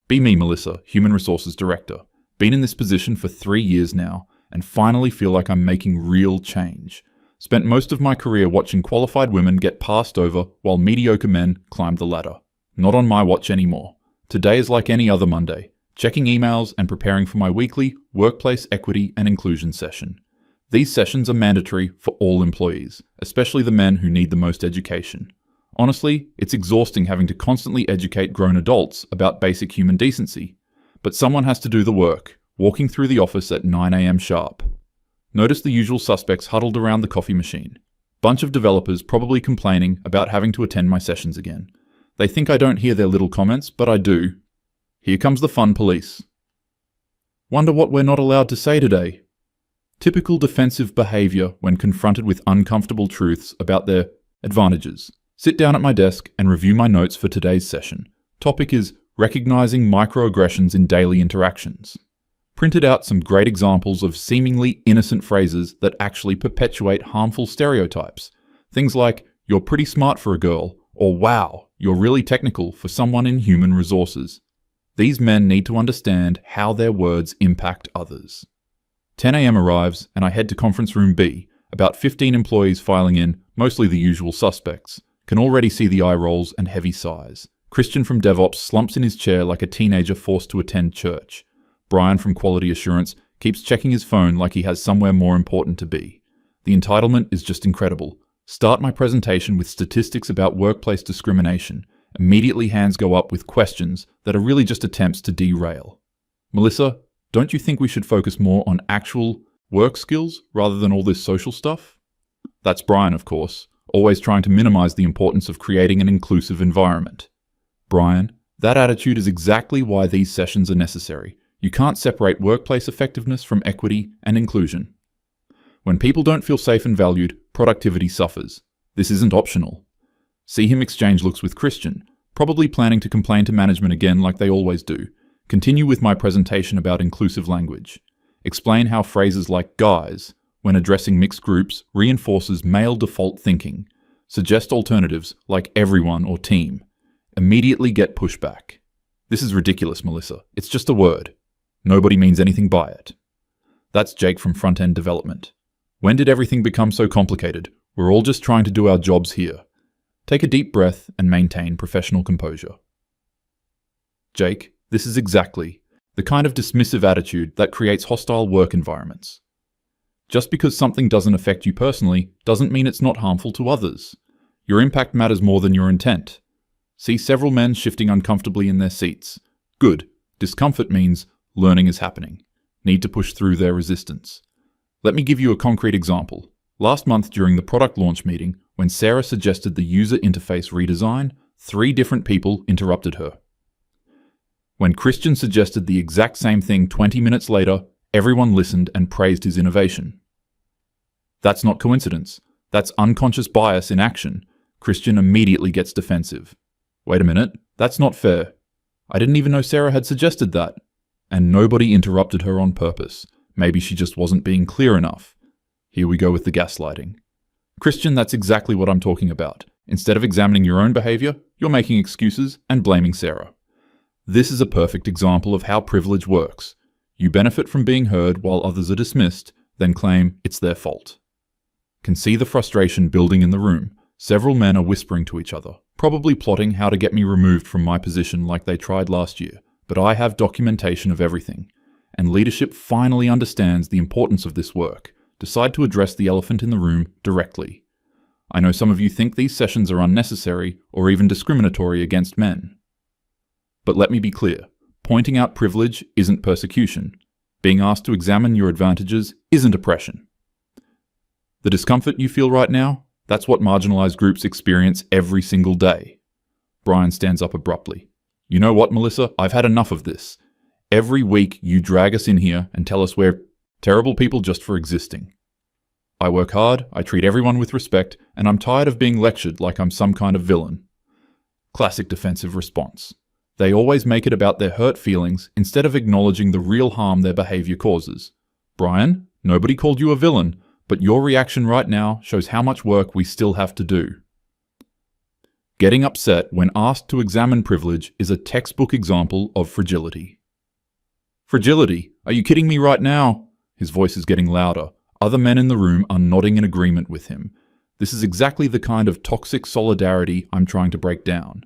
Be me, Melissa, Human Resources Director. Been in this position for 3 years now, and finally feel like I'm making real change. Spent most of my career watching qualified women get passed over while mediocre men climb the ladder. Not on my watch anymore. Today is like any other Monday, checking emails and preparing for my weekly Workplace Equity and Inclusion session. These sessions are mandatory for all employees, especially the men who need the most education. Honestly, it's exhausting having to constantly educate grown adults about basic human decency. But someone has to do the work, walking through the office at 9 a.m. sharp. Notice the usual suspects huddled around the coffee machine. Bunch of developers probably complaining about having to attend my sessions again. They think I don't hear their little comments, but I do. Here comes the fun police. Wonder what we're not allowed to say today. Typical defensive behavior when confronted with uncomfortable truths about their advantages. Sit down at my desk and review my notes for today's session. Topic is recognizing microaggressions in daily interactions. Printed out some great examples of seemingly innocent phrases that actually perpetuate harmful stereotypes. Things like, "You're pretty smart for a girl," or "Wow, you're really technical for someone in human resources." These men need to understand how their words impact others. 10 a.m. arrives and I head to conference room B. About 15 employees filing in, mostly the usual suspects. Can already see the eye rolls and heavy sighs. Christian from DevOps slumps in his chair like a teenager forced to attend church. Brian from Quality Assurance keeps checking his phone like he has somewhere more important to be. The entitlement is just incredible. Start my presentation with statistics about workplace discrimination. Immediately hands go up with questions that are really just attempts to derail. Melissa, don't you think we should focus more on actual work skills rather than all this social stuff? That's Brian, of course, always trying to minimize the importance of creating an inclusive environment. Brian, that attitude is exactly why these sessions are necessary. You can't separate workplace effectiveness from equity and inclusion. When people don't feel safe and valued, productivity suffers. This isn't optional. See him exchange looks with Christian, probably planning to complain to management again like they always do. Continue with my presentation about inclusive language. Explain how phrases like "guys," when addressing mixed groups, reinforces male default thinking. Suggest alternatives like "everyone" or "team." Immediately get pushback. This is ridiculous, Melissa. It's just a word. Nobody means anything by it. That's Jake from Front-End Development. When did everything become so complicated? We're all just trying to do our jobs here. Take a deep breath and maintain professional composure. Jake, this is exactly the kind of dismissive attitude that creates hostile work environments. Just because something doesn't affect you personally doesn't mean it's not harmful to others. Your impact matters more than your intent. See several men shifting uncomfortably in their seats. Good. Discomfort means learning is happening. Need to push through their resistance. Let me give you a concrete example. Last month during the product launch meeting, when Sarah suggested the user interface redesign, 3 different people interrupted her. When Christian suggested the exact same thing 20 minutes later, everyone listened and praised his innovation. That's not coincidence. That's unconscious bias in action. Christian immediately gets defensive. Wait a minute, that's not fair. I didn't even know Sarah had suggested that. And nobody interrupted her on purpose. Maybe she just wasn't being clear enough. Here we go with the gaslighting. Christian, that's exactly what I'm talking about. Instead of examining your own behavior, you're making excuses and blaming Sarah. This is a perfect example of how privilege works. You benefit from being heard while others are dismissed, then claim it's their fault. Can see the frustration building in the room. Several men are whispering to each other, probably plotting how to get me removed from my position like they tried last year. But I have documentation of everything. And leadership finally understands the importance of this work. Decide to address the elephant in the room directly. I know some of you think these sessions are unnecessary or even discriminatory against men. But let me be clear. Pointing out privilege isn't persecution. Being asked to examine your advantages isn't oppression. The discomfort you feel right now, that's what marginalized groups experience every single day. Brian stands up abruptly. You know what, Melissa? I've had enough of this. Every week you drag us in here and tell us we're terrible people just for existing. I work hard, I treat everyone with respect, and I'm tired of being lectured like I'm some kind of villain. Classic defensive response. They always make it about their hurt feelings instead of acknowledging the real harm their behavior causes. Brian, nobody called you a villain, but your reaction right now shows how much work we still have to do. Getting upset when asked to examine privilege is a textbook example of fragility. Fragility? Are you kidding me right now? His voice is getting louder. Other men in the room are nodding in agreement with him. This is exactly the kind of toxic solidarity I'm trying to break down.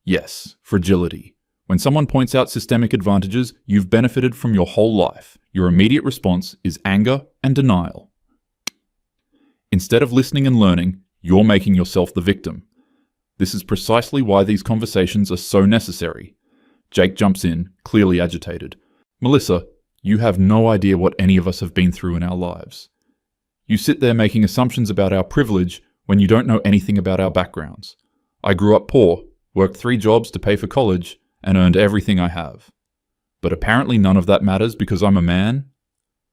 Yes, fragility. When someone points out systemic advantages you've benefited from your whole life, your immediate response is anger and denial. Instead of listening and learning, you're making yourself the victim. This is precisely why these conversations are so necessary. Jake jumps in, clearly agitated. Melissa, you have no idea what any of us have been through in our lives. You sit there making assumptions about our privilege when you don't know anything about our backgrounds. I grew up poor, worked 3 jobs to pay for college, and earned everything I have. But apparently none of that matters because I'm a man?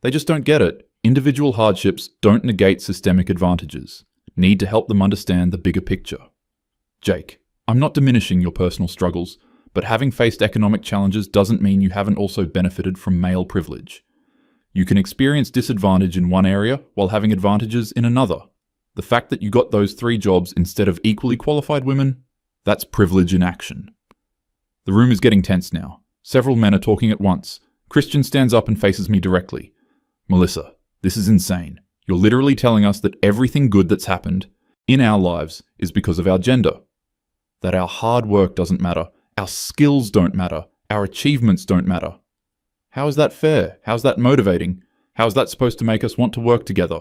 They just don't get it. Individual hardships don't negate systemic advantages. Need to help them understand the bigger picture. Jake, I'm not diminishing your personal struggles, but having faced economic challenges doesn't mean you haven't also benefited from male privilege. You can experience disadvantage in one area while having advantages in another. The fact that you got those 3 jobs instead of equally qualified women, that's privilege in action. The room is getting tense now. Several men are talking at once. Christian stands up and faces me directly. Melissa, this is insane. You're literally telling us that everything good that's happened in our lives is because of our gender. That our hard work doesn't matter, our skills don't matter, our achievements don't matter. How is that fair? How's that motivating? How's that supposed to make us want to work together?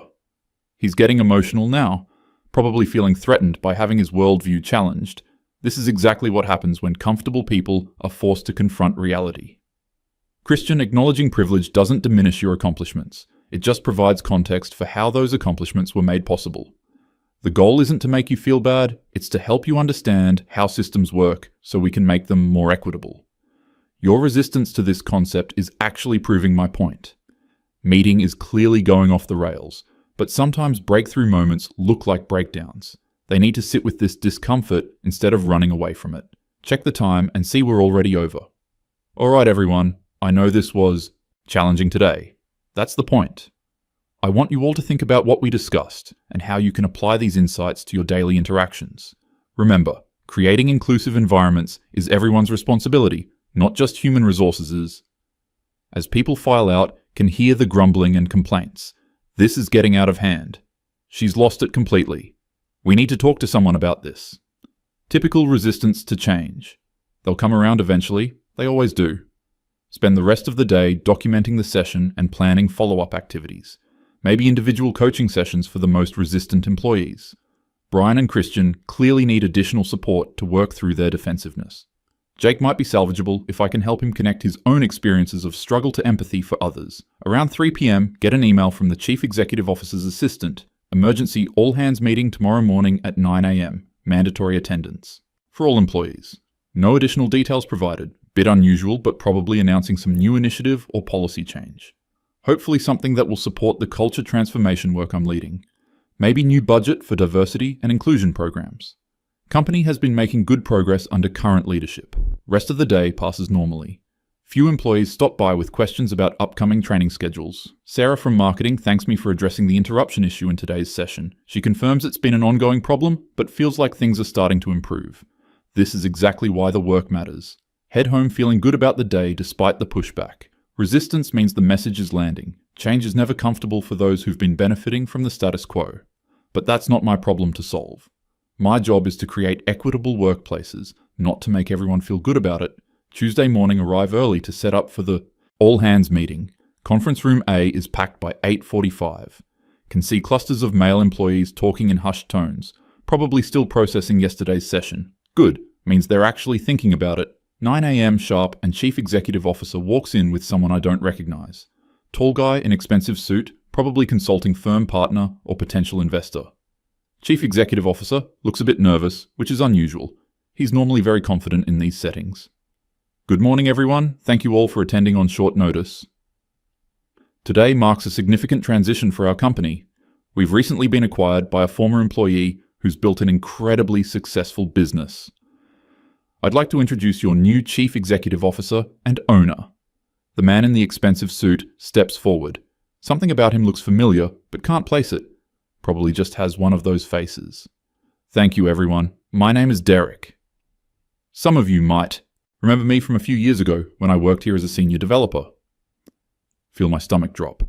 He's getting emotional now, probably feeling threatened by having his worldview challenged. This is exactly what happens when comfortable people are forced to confront reality. Christian, acknowledging privilege doesn't diminish your accomplishments. It just provides context for how those accomplishments were made possible. The goal isn't to make you feel bad, it's to help you understand how systems work so we can make them more equitable. Your resistance to this concept is actually proving my point. Meeting is clearly going off the rails, but sometimes breakthrough moments look like breakdowns. They need to sit with this discomfort instead of running away from it. Check the time and see we're already over. Alright everyone, I know this was challenging today. That's the point. I want you all to think about what we discussed and how you can apply these insights to your daily interactions. Remember, creating inclusive environments is everyone's responsibility, not just human resources'. As people file out, can hear the grumbling and complaints. This is getting out of hand. She's lost it completely. We need to talk to someone about this. Typical resistance to change. They'll come around eventually, they always do. Spend the rest of the day documenting the session and planning follow-up activities. Maybe individual coaching sessions for the most resistant employees. Brian and Christian clearly need additional support to work through their defensiveness. Jake might be salvageable if I can help him connect his own experiences of struggle to empathy for others. Around 3 p.m, get an email from the Chief Executive Officer's assistant. Emergency all-hands meeting tomorrow morning at 9 a.m. Mandatory attendance. For all employees. No additional details provided. Bit unusual, but probably announcing some new initiative or policy change. Hopefully something that will support the culture transformation work I'm leading. Maybe new budget for diversity and inclusion programs. Company has been making good progress under current leadership. Rest of the day passes normally. Few employees stop by with questions about upcoming training schedules. Sarah from marketing thanks me for addressing the interruption issue in today's session. She confirms it's been an ongoing problem, but feels like things are starting to improve. This is exactly why the work matters. Head home feeling good about the day despite the pushback. Resistance means the message is landing. Change is never comfortable for those who've been benefiting from the status quo. But that's not my problem to solve. My job is to create equitable workplaces, not to make everyone feel good about it. Tuesday morning arrive early to set up for the all-hands meeting. Conference room A is packed by 8:45. Can see clusters of male employees talking in hushed tones, probably still processing yesterday's session. Good, means they're actually thinking about it. 9 a.m. sharp and Chief Executive Officer walks in with someone I don't recognize. Tall guy in expensive suit, probably consulting firm partner or potential investor. Chief Executive Officer looks a bit nervous, which is unusual. He's normally very confident in these settings. Good morning everyone, thank you all for attending on short notice. Today marks a significant transition for our company. We've recently been acquired by a former employee who's built an incredibly successful business. I'd like to introduce your new Chief Executive Officer and owner. The man in the expensive suit steps forward. Something about him looks familiar, but can't place it. Probably just has one of those faces. Thank you everyone. My name is Derek. Some of you might remember me from a few years ago when I worked here as a senior developer. Feel my stomach drop.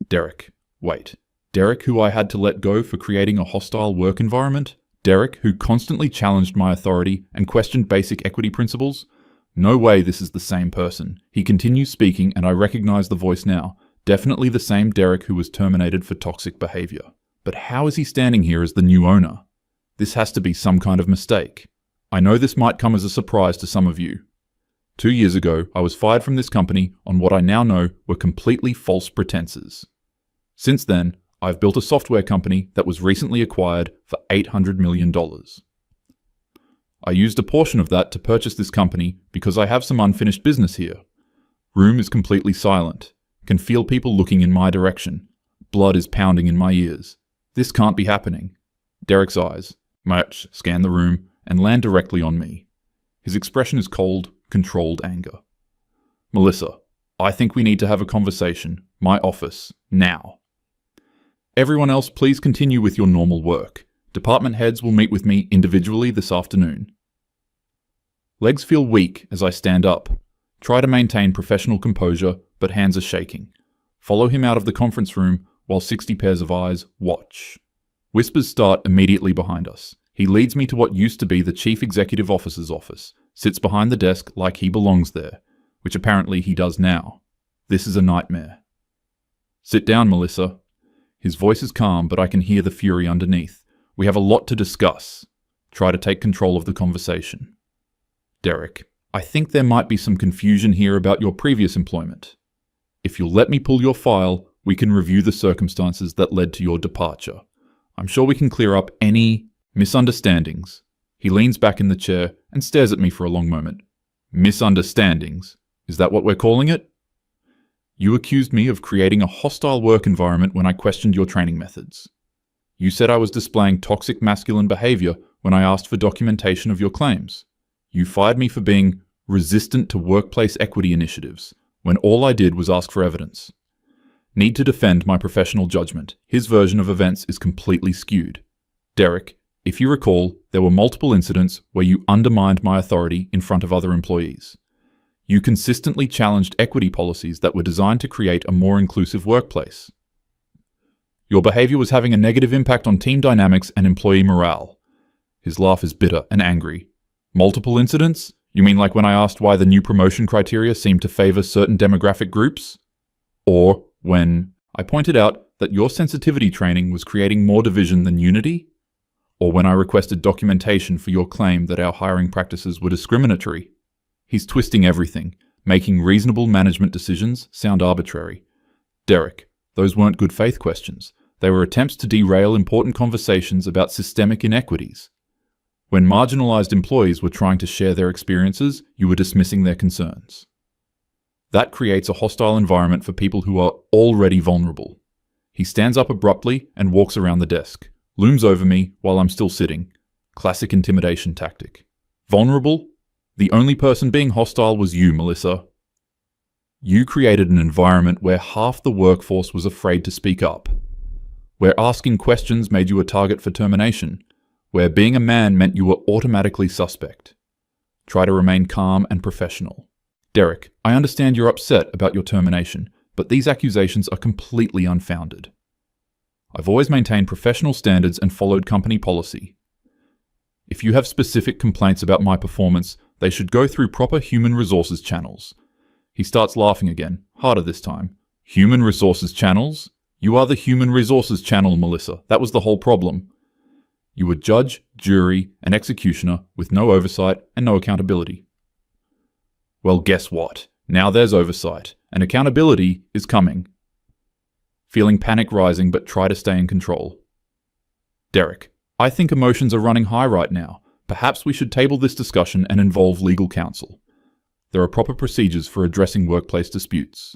Derek. Wait. Derek, who I had to let go for creating a hostile work environment? Derek, who constantly challenged my authority and questioned basic equity principles? No way this is the same person. He continues speaking and I recognize the voice now. Definitely the same Derek who was terminated for toxic behavior. But how is he standing here as the new owner? This has to be some kind of mistake. I know this might come as a surprise to some of you. 2 years ago, I was fired from this company on what I now know were completely false pretenses. Since then, I've built a software company that was recently acquired for $800 million. I used a portion of that to purchase this company because I have some unfinished business here. Room is completely silent. Can feel people looking in my direction. Blood is pounding in my ears. This can't be happening. Derek's eyes scan the room and land directly on me. His expression is cold, controlled anger. Melissa, I think we need to have a conversation. My office. Now. Everyone else, please continue with your normal work. Department heads will meet with me individually this afternoon. Legs feel weak as I stand up. Try to maintain professional composure, but hands are shaking. Follow him out of the conference room while 60 pairs of eyes watch. Whispers start immediately behind us. He leads me to what used to be the Chief Executive Officer's office, sits behind the desk like he belongs there, which apparently he does now. This is a nightmare. Sit down, Melissa. His voice is calm, but I can hear the fury underneath. We have a lot to discuss. Try to take control of the conversation. Derek, I think there might be some confusion here about your previous employment. If you'll let me pull your file, we can review the circumstances that led to your departure. I'm sure we can clear up any misunderstandings. He leans back in the chair and stares at me for a long moment. Misunderstandings? Is that what we're calling it? You accused me of creating a hostile work environment when I questioned your training methods. You said I was displaying toxic masculine behavior when I asked for documentation of your claims. You fired me for being resistant to workplace equity initiatives when all I did was ask for evidence. Need to defend my professional judgment. His version of events is completely skewed. Derek, if you recall, there were multiple incidents where you undermined my authority in front of other employees. You consistently challenged equity policies that were designed to create a more inclusive workplace. Your behavior was having a negative impact on team dynamics and employee morale. His laugh is bitter and angry. Multiple incidents? You mean like when I asked why the new promotion criteria seemed to favor certain demographic groups? Or when I pointed out that your sensitivity training was creating more division than unity? Or when I requested documentation for your claim that our hiring practices were discriminatory? He's twisting everything, making reasonable management decisions sound arbitrary. Derek, those weren't good faith questions. They were attempts to derail important conversations about systemic inequities. When marginalized employees were trying to share their experiences, you were dismissing their concerns. That creates a hostile environment for people who are already vulnerable. He stands up abruptly and walks around the desk, looms over me while I'm still sitting. Classic intimidation tactic. Vulnerable? The only person being hostile was you, Melissa. You created an environment where half the workforce was afraid to speak up, where asking questions made you a target for termination, where being a man meant you were automatically suspect. Try to remain calm and professional. Derek, I understand you're upset about your termination, but these accusations are completely unfounded. I've always maintained professional standards and followed company policy. If you have specific complaints about my performance, they should go through proper human resources channels. He starts laughing again, harder this time. Human resources channels? You are the human resources channel, Melissa. That was the whole problem. You were judge, jury, and executioner with no oversight and no accountability. Well, guess what? Now there's oversight, and accountability is coming. Feeling panic rising, but try to stay in control. Derek, I think emotions are running high right now. Perhaps we should table this discussion and involve legal counsel. There are proper procedures for addressing workplace disputes.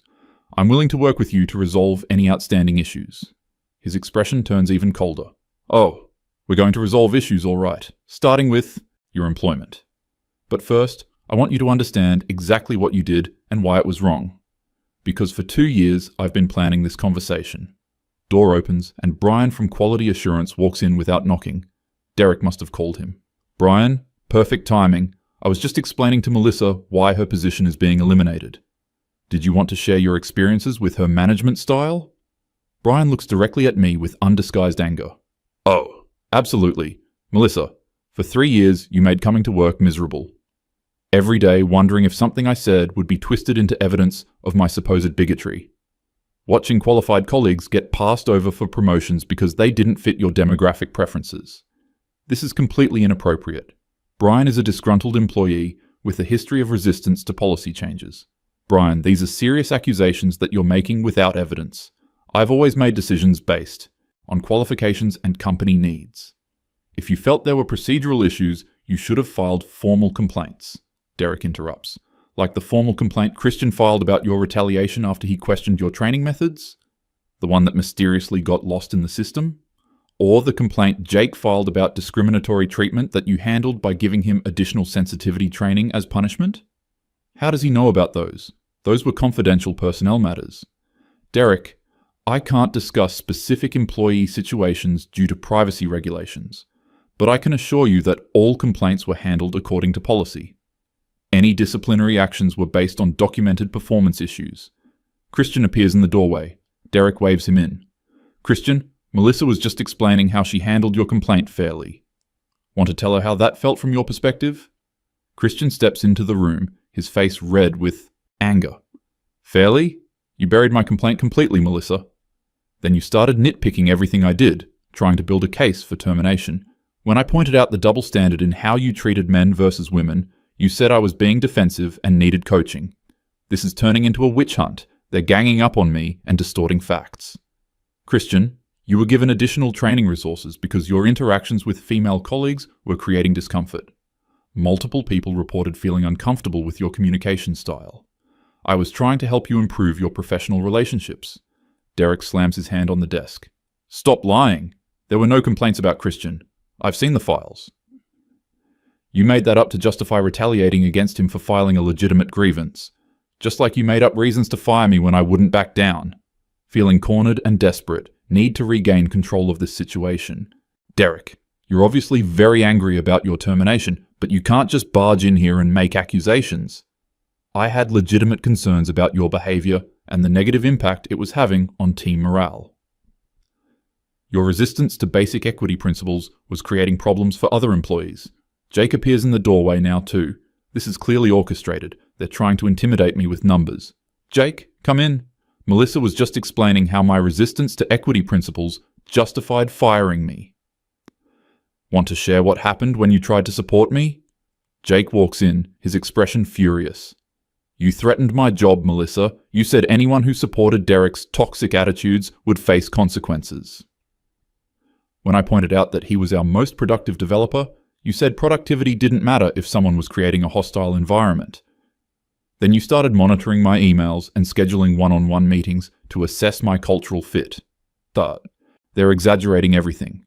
I'm willing to work with you to resolve any outstanding issues. His expression turns even colder. Oh, we're going to resolve issues, all right, starting with your employment. But first, I want you to understand exactly what you did and why it was wrong. Because for 2 years, I've been planning this conversation. Door opens, and Brian from Quality Assurance walks in without knocking. Derek must have called him. Brian, perfect timing. I was just explaining to Melissa why her position is being eliminated. Did you want to share your experiences with her management style? Brian looks directly at me with undisguised anger. Oh, absolutely. Melissa, for 3 years you made coming to work miserable. Every day wondering if something I said would be twisted into evidence of my supposed bigotry. Watching qualified colleagues get passed over for promotions because they didn't fit your demographic preferences. This is completely inappropriate. Brian is a disgruntled employee with a history of resistance to policy changes. Brian, these are serious accusations that you're making without evidence. I've always made decisions based on qualifications and company needs. If you felt there were procedural issues, you should have filed formal complaints. Derek interrupts. Like the formal complaint Christian filed about your retaliation after he questioned your training methods? The one that mysteriously got lost in the system? Or the complaint Jake filed about discriminatory treatment that you handled by giving him additional sensitivity training as punishment? How does he know about those? Those were confidential personnel matters. Derek, I can't discuss specific employee situations due to privacy regulations, but I can assure you that all complaints were handled according to policy. Any disciplinary actions were based on documented performance issues. Christian appears in the doorway. Derek waves him in. Christian, Melissa was just explaining how she handled your complaint fairly. Want to tell her how that felt from your perspective? Christian steps into the room, his face red with anger. Fairly? You buried my complaint completely, Melissa. Then you started nitpicking everything I did, trying to build a case for termination. When I pointed out the double standard in how you treated men versus women, you said I was being defensive and needed coaching. This is turning into a witch hunt. They're ganging up on me and distorting facts. Christian, you were given additional training resources because your interactions with female colleagues were creating discomfort. Multiple people reported feeling uncomfortable with your communication style. I was trying to help you improve your professional relationships. Derek slams his hand on the desk. Stop lying. There were no complaints about Christian. I've seen the files. You made that up to justify retaliating against him for filing a legitimate grievance. Just like you made up reasons to fire me when I wouldn't back down. Feeling cornered and desperate, need to regain control of this situation. Derek, you're obviously very angry about your termination, but you can't just barge in here and make accusations. I had legitimate concerns about your behavior and the negative impact it was having on team morale. Your resistance to basic equity principles was creating problems for other employees. Jake appears in the doorway now too. This is clearly orchestrated. They're trying to intimidate me with numbers. Jake, come in. Melissa was just explaining how my resistance to equity principles justified firing me. Want to share what happened when you tried to support me? Jake walks in, his expression furious. You threatened my job, Melissa. You said anyone who supported Derek's toxic attitudes would face consequences. When I pointed out that he was our most productive developer, you said productivity didn't matter if someone was creating a hostile environment. Then you started monitoring my emails and scheduling one-on-one meetings to assess my cultural fit. But they're exaggerating everything.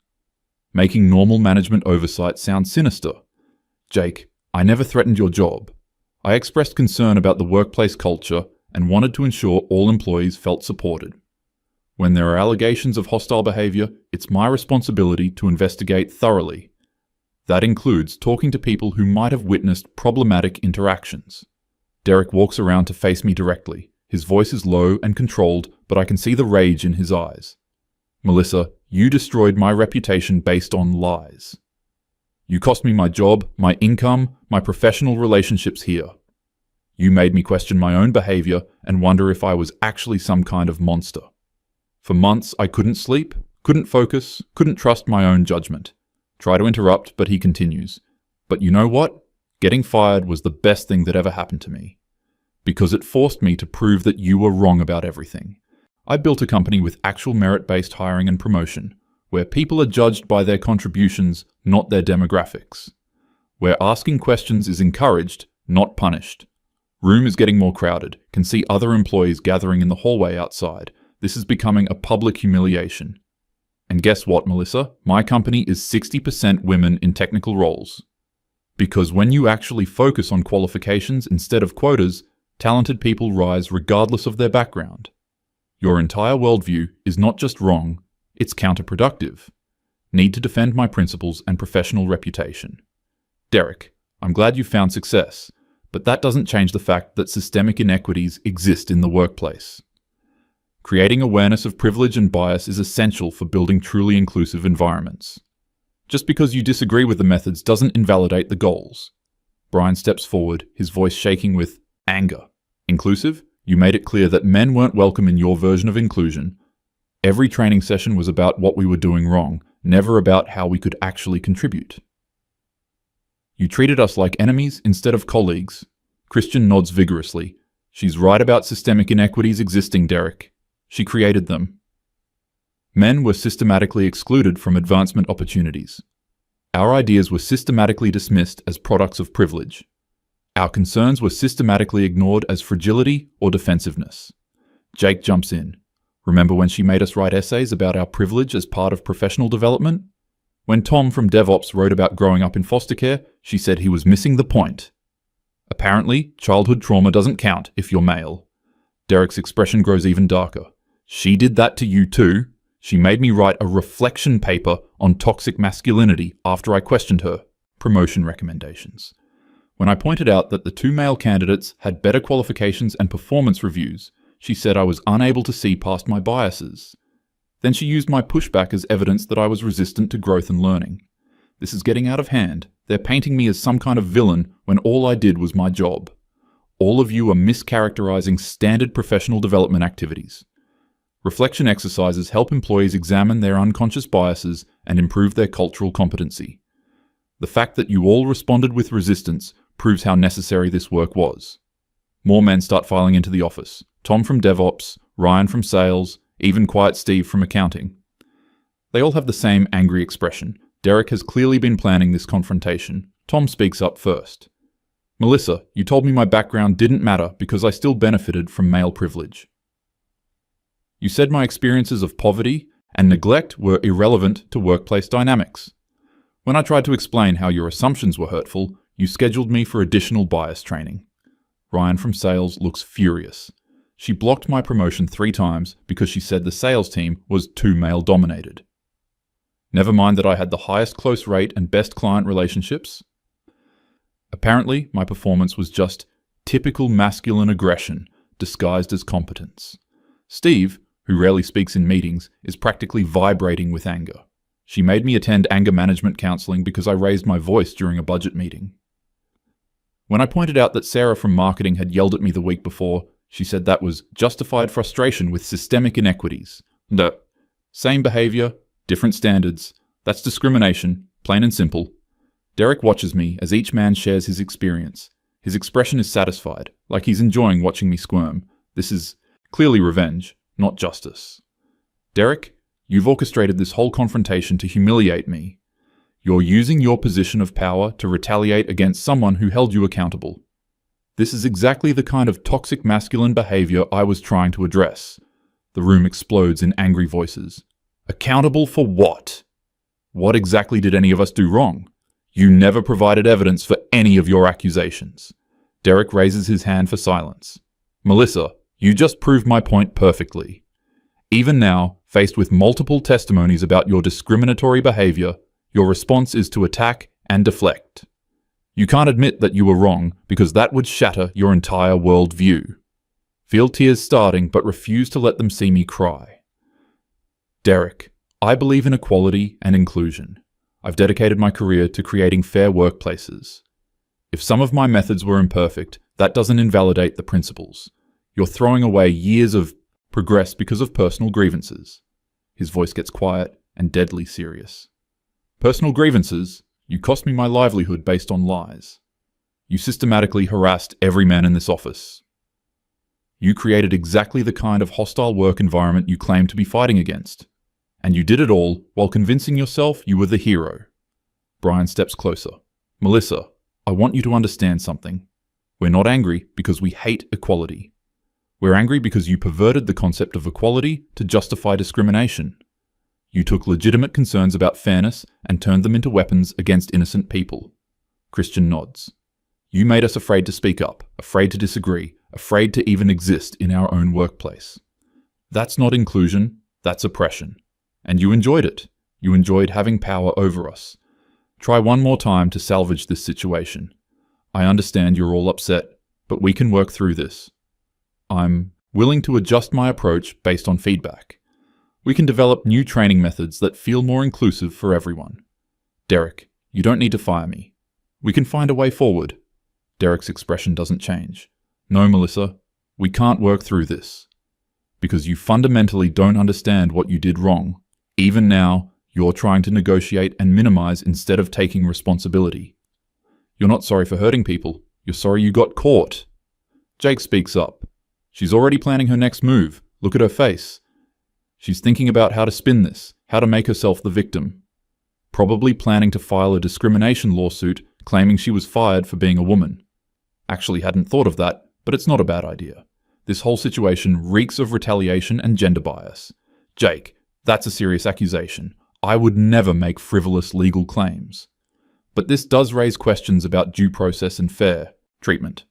Making normal management oversight sound sinister. Jake, I never threatened your job. I expressed concern about the workplace culture and wanted to ensure all employees felt supported. When there are allegations of hostile behavior, it's my responsibility to investigate thoroughly. That includes talking to people who might have witnessed problematic interactions. Derek walks around to face me directly. His voice is low and controlled, but I can see the rage in his eyes. Melissa, you destroyed my reputation based on lies. You cost me my job, my income, my professional relationships here. You made me question my own behavior and wonder if I was actually some kind of monster. For months, I couldn't sleep, couldn't focus, couldn't trust my own judgment. Try to interrupt, but he continues. But you know what? Getting fired was the best thing that ever happened to me. Because it forced me to prove that you were wrong about everything. I built a company with actual merit-based hiring and promotion, where people are judged by their contributions, not their demographics. Where asking questions is encouraged, not punished. Room is getting more crowded, can see other employees gathering in the hallway outside. This is becoming a public humiliation. And guess what, Melissa? My company is 60% women in technical roles. Because when you actually focus on qualifications instead of quotas, talented people rise regardless of their background. Your entire worldview is not just wrong, it's counterproductive. Need to defend my principles and professional reputation. Derek, I'm glad you found success, but that doesn't change the fact that systemic inequities exist in the workplace. Creating awareness of privilege and bias is essential for building truly inclusive environments. Just because you disagree with the methods doesn't invalidate the goals. Brian steps forward, his voice shaking with anger. Inclusive? You made it clear that men weren't welcome in your version of inclusion. Every training session was about what we were doing wrong, never about how we could actually contribute. You treated us like enemies instead of colleagues. Christian nods vigorously. She's right about systemic inequities existing, Derek. She created them. Men were systematically excluded from advancement opportunities. Our ideas were systematically dismissed as products of privilege. Our concerns were systematically ignored as fragility or defensiveness. Jake jumps in. Remember when she made us write essays about our privilege as part of professional development? When Tom from DevOps wrote about growing up in foster care, she said he was missing the point. Apparently, childhood trauma doesn't count if you're male. Derek's expression grows even darker. She did that to you too. She made me write a reflection paper on toxic masculinity after I questioned her. Promotion recommendations. When I pointed out that the 2 male candidates had better qualifications and performance reviews, she said I was unable to see past my biases. Then she used my pushback as evidence that I was resistant to growth and learning. This is getting out of hand. They're painting me as some kind of villain when all I did was my job. All of you are mischaracterizing standard professional development activities. Reflection exercises help employees examine their unconscious biases and improve their cultural competency. The fact that you all responded with resistance proves how necessary this work was. More men start filing into the office. Tom from DevOps, Ryan from Sales, even Quiet Steve from Accounting. They all have the same angry expression. Derek has clearly been planning this confrontation. Tom speaks up first. Melissa, you told me my background didn't matter because I still benefited from male privilege. You said my experiences of poverty and neglect were irrelevant to workplace dynamics. When I tried to explain how your assumptions were hurtful, you scheduled me for additional bias training. Ryan from Sales looks furious. She blocked my promotion 3 times because she said the sales team was too male-dominated. Never mind that I had the highest close rate and best client relationships. Apparently, my performance was just typical masculine aggression disguised as competence. Steve, who rarely speaks in meetings, is practically vibrating with anger. She made me attend anger management counseling because I raised my voice during a budget meeting. When I pointed out that Sarah from marketing had yelled at me the week before, she said that was justified frustration with systemic inequities. The same behavior, different standards. That's discrimination, plain and simple. Derek watches me as each man shares his experience. His expression is satisfied, like he's enjoying watching me squirm. This is clearly revenge, not justice. Derek, you've orchestrated this whole confrontation to humiliate me. You're using your position of power to retaliate against someone who held you accountable. This is exactly the kind of toxic masculine behavior I was trying to address. The room explodes in angry voices. Accountable for what? What exactly did any of us do wrong? You never provided evidence for any of your accusations. Derek raises his hand for silence. Melissa, you just proved my point perfectly. Even now, faced with multiple testimonies about your discriminatory behavior, your response is to attack and deflect. You can't admit that you were wrong because that would shatter your entire worldview. Feel tears starting but refuse to let them see me cry. Derek, I believe in equality and inclusion. I've dedicated my career to creating fair workplaces. If some of my methods were imperfect, that doesn't invalidate the principles. You're throwing away years of progress because of personal grievances. His voice gets quiet and deadly serious. Personal grievances? You cost me my livelihood based on lies. You systematically harassed every man in this office. You created exactly the kind of hostile work environment you claim to be fighting against. And you did it all while convincing yourself you were the hero. Brian steps closer. Melissa, I want you to understand something. We're not angry because we hate equality. We're angry because you perverted the concept of equality to justify discrimination. You took legitimate concerns about fairness and turned them into weapons against innocent people. Christian nods. You made us afraid to speak up, afraid to disagree, afraid to even exist in our own workplace. That's not inclusion, that's oppression. And you enjoyed it. You enjoyed having power over us. Try one more time to salvage this situation. I understand you're all upset, but we can work through this. I'm willing to adjust my approach based on feedback. We can develop new training methods that feel more inclusive for everyone. Derek, you don't need to fire me. We can find a way forward. Derek's expression doesn't change. No, Melissa, we can't work through this. Because you fundamentally don't understand what you did wrong. Even now, you're trying to negotiate and minimize instead of taking responsibility. You're not sorry for hurting people. You're sorry you got caught. Jake speaks up. She's already planning her next move. Look at her face. She's thinking about how to spin this, how to make herself the victim. Probably planning to file a discrimination lawsuit claiming she was fired for being a woman. Actually hadn't thought of that, but it's not a bad idea. This whole situation reeks of retaliation and gender bias. Jake, that's a serious accusation. I would never make frivolous legal claims. But this does raise questions about due process and fair treatment.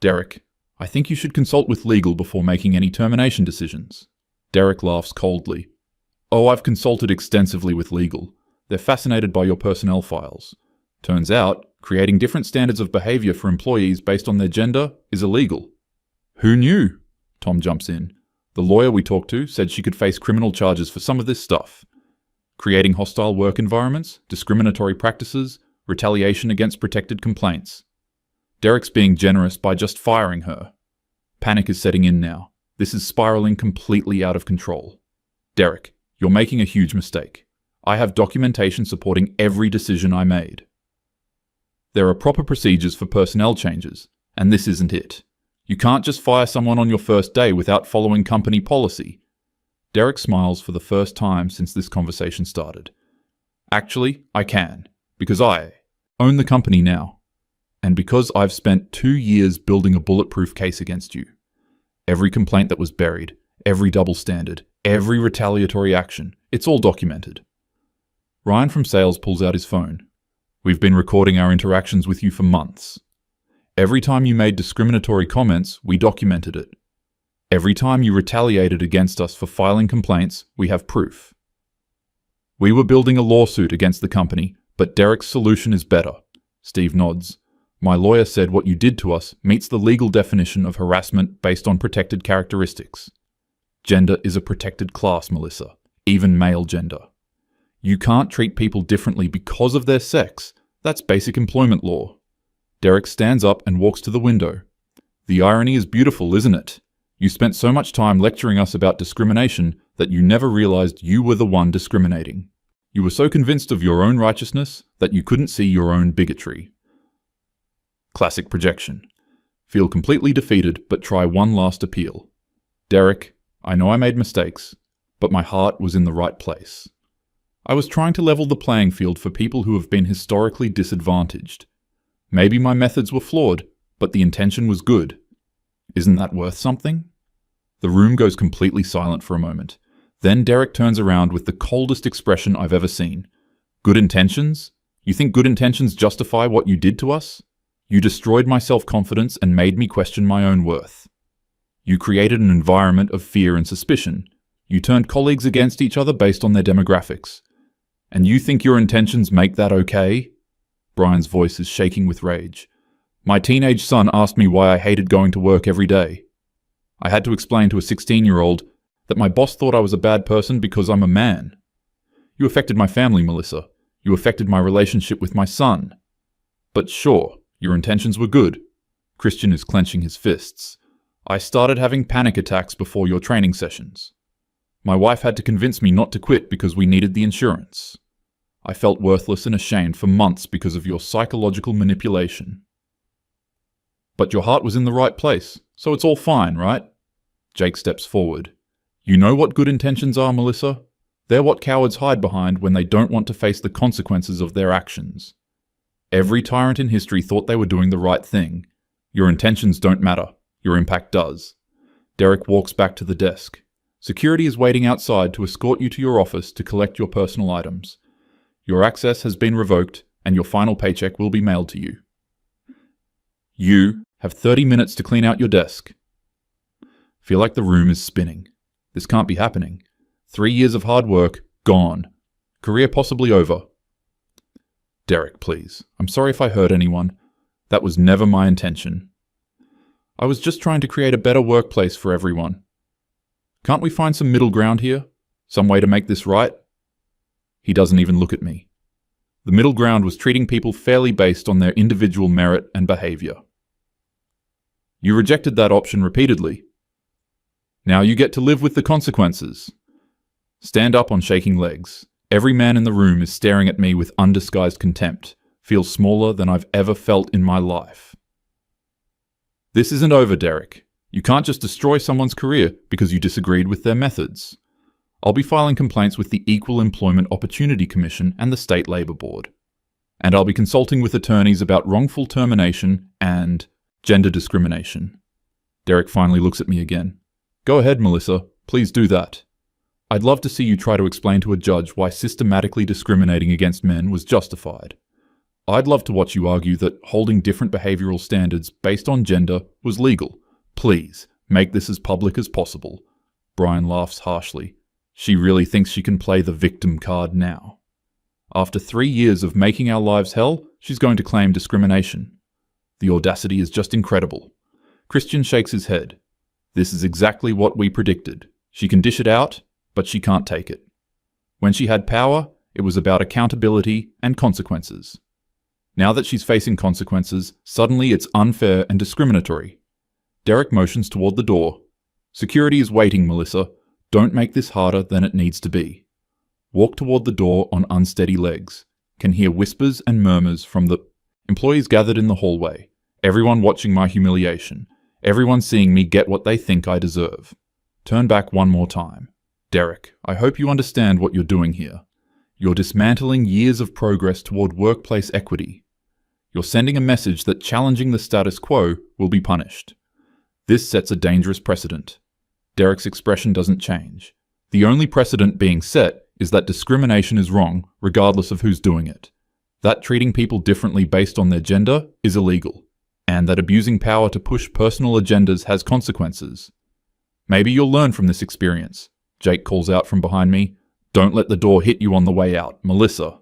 Derek, I think you should consult with legal before making any termination decisions. Derek laughs coldly. Oh, I've consulted extensively with legal. They're fascinated by your personnel files. Turns out, creating different standards of behavior for employees based on their gender is illegal. Who knew? Tom jumps in. The lawyer we talked to said she could face criminal charges for some of this stuff. Creating hostile work environments, discriminatory practices, retaliation against protected complaints. Derek's being generous by just firing her. Panic is setting in now. This is spiraling completely out of control. Derek, you're making a huge mistake. I have documentation supporting every decision I made. There are proper procedures for personnel changes, and this isn't it. You can't just fire someone on your first day without following company policy. Derek smiles for the first time since this conversation started. Actually, I can, because I own the company now, and because I've spent 2 years building a bulletproof case against you. Every complaint that was buried, every double standard, every retaliatory action, it's all documented. Ryan from sales pulls out his phone. We've been recording our interactions with you for months. Every time you made discriminatory comments, we documented it. Every time you retaliated against us for filing complaints, we have proof. We were building a lawsuit against the company, but Derek's solution is better. Steve nods. My lawyer said what you did to us meets the legal definition of harassment based on protected characteristics. Gender is a protected class, Melissa, even male gender. You can't treat people differently because of their sex. That's basic employment law. Derek stands up and walks to the window. The irony is beautiful, isn't it? You spent so much time lecturing us about discrimination that you never realized you were the one discriminating. You were so convinced of your own righteousness that you couldn't see your own bigotry. Classic projection. Feel completely defeated, but try one last appeal. Derek, I know I made mistakes, but my heart was in the right place. I was trying to level the playing field for people who have been historically disadvantaged. Maybe my methods were flawed, but the intention was good. Isn't that worth something? The room goes completely silent for a moment. Then Derek turns around with the coldest expression I've ever seen. Good intentions? You think good intentions justify what you did to us? You destroyed my self-confidence and made me question my own worth. You created an environment of fear and suspicion. You turned colleagues against each other based on their demographics. And you think your intentions make that okay? Brian's voice is shaking with rage. My teenage son asked me why I hated going to work every day. I had to explain to a 16-year-old that my boss thought I was a bad person because I'm a man. You affected my family, Melissa. You affected my relationship with my son. But sure, your intentions were good. Christian is clenching his fists. I started having panic attacks before your training sessions. My wife had to convince me not to quit because we needed the insurance. I felt worthless and ashamed for months because of your psychological manipulation. But your heart was in the right place, so it's all fine, right? Jake steps forward. You know what good intentions are, Melissa? They're what cowards hide behind when they don't want to face the consequences of their actions. Every tyrant in history thought they were doing the right thing. Your intentions don't matter. Your impact does. Derek walks back to the desk. Security is waiting outside to escort you to your office to collect your personal items. Your access has been revoked, and your final paycheck will be mailed to you. You have 30 minutes to clean out your desk. Feel like the room is spinning. This can't be happening. 3 years of hard work, gone. Career possibly over. Derek, please. I'm sorry if I hurt anyone. That was never my intention. I was just trying to create a better workplace for everyone. Can't we find some middle ground here? Some way to make this right? He doesn't even look at me. The middle ground was treating people fairly based on their individual merit and behavior. You rejected that option repeatedly. Now you get to live with the consequences. Stand up on shaking legs. Every man in the room is staring at me with undisguised contempt. Feels smaller than I've ever felt in my life. This isn't over, Derek. You can't just destroy someone's career because you disagreed with their methods. I'll be filing complaints with the Equal Employment Opportunity Commission and the State Labour Board. And I'll be consulting with attorneys about wrongful termination and gender discrimination. Derek finally looks at me again. Go ahead, Melissa. Please do that. I'd love to see you try to explain to a judge why systematically discriminating against men was justified. I'd love to watch you argue that holding different behavioural standards based on gender was legal. Please, make this as public as possible. Brian laughs harshly. She really thinks she can play the victim card now. After 3 years of making our lives hell, she's going to claim discrimination. The audacity is just incredible. Christian shakes his head. This is exactly what we predicted. She can dish it out, but she can't take it. When she had power, it was about accountability and consequences. Now that she's facing consequences, suddenly it's unfair and discriminatory. Derek motions toward the door. Security is waiting, Melissa. Don't make this harder than it needs to be. Walk toward the door on unsteady legs. Can hear whispers and murmurs from the employees gathered in the hallway. Everyone watching my humiliation. Everyone seeing me get what they think I deserve. Turn back one more time. Derek, I hope you understand what you're doing here. You're dismantling years of progress toward workplace equity. You're sending a message that challenging the status quo will be punished. This sets a dangerous precedent. Derek's expression doesn't change. The only precedent being set is that discrimination is wrong, regardless of who's doing it. That treating people differently based on their gender is illegal, and that abusing power to push personal agendas has consequences. Maybe you'll learn from this experience. Jake calls out from behind me. Don't let the door hit you on the way out, Melissa.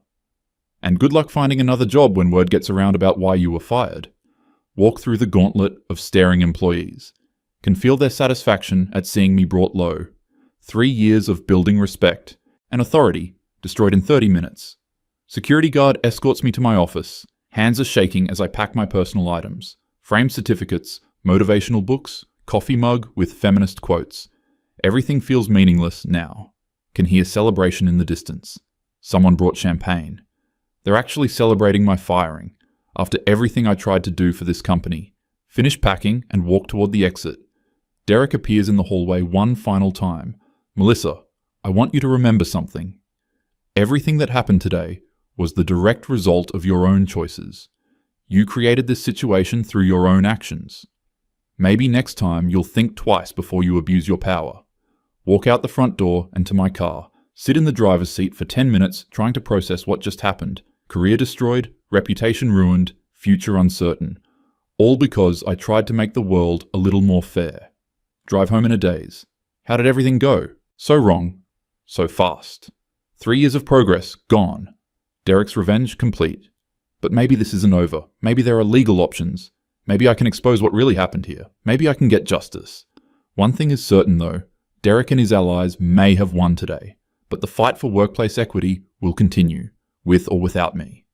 And good luck finding another job when word gets around about why you were fired. Walk through the gauntlet of staring employees. Can feel their satisfaction at seeing me brought low. 3 years of building respect and authority destroyed in 30 minutes. Security guard escorts me to my office. Hands are shaking as I pack my personal items. Framed certificates, motivational books, coffee mug with feminist quotes. Everything feels meaningless now. Can hear celebration in the distance. Someone brought champagne. They're actually celebrating my firing, after everything I tried to do for this company. Finish packing and walk toward the exit. Derek appears in the hallway one final time. Melissa, I want you to remember something. Everything that happened today was the direct result of your own choices. You created this situation through your own actions. Maybe next time you'll think twice before you abuse your power. Walk out the front door and to my car. Sit in the driver's seat for 10 minutes trying to process what just happened. Career destroyed, reputation ruined, future uncertain. All because I tried to make the world a little more fair. Drive home in a daze. How did everything go? So wrong, so fast. 3 years of progress, gone. Derek's revenge complete. But maybe this isn't over. Maybe there are legal options. Maybe I can expose what really happened here. Maybe I can get justice. One thing is certain though, Derek and his allies may have won today, but the fight for workplace equity will continue, with or without me.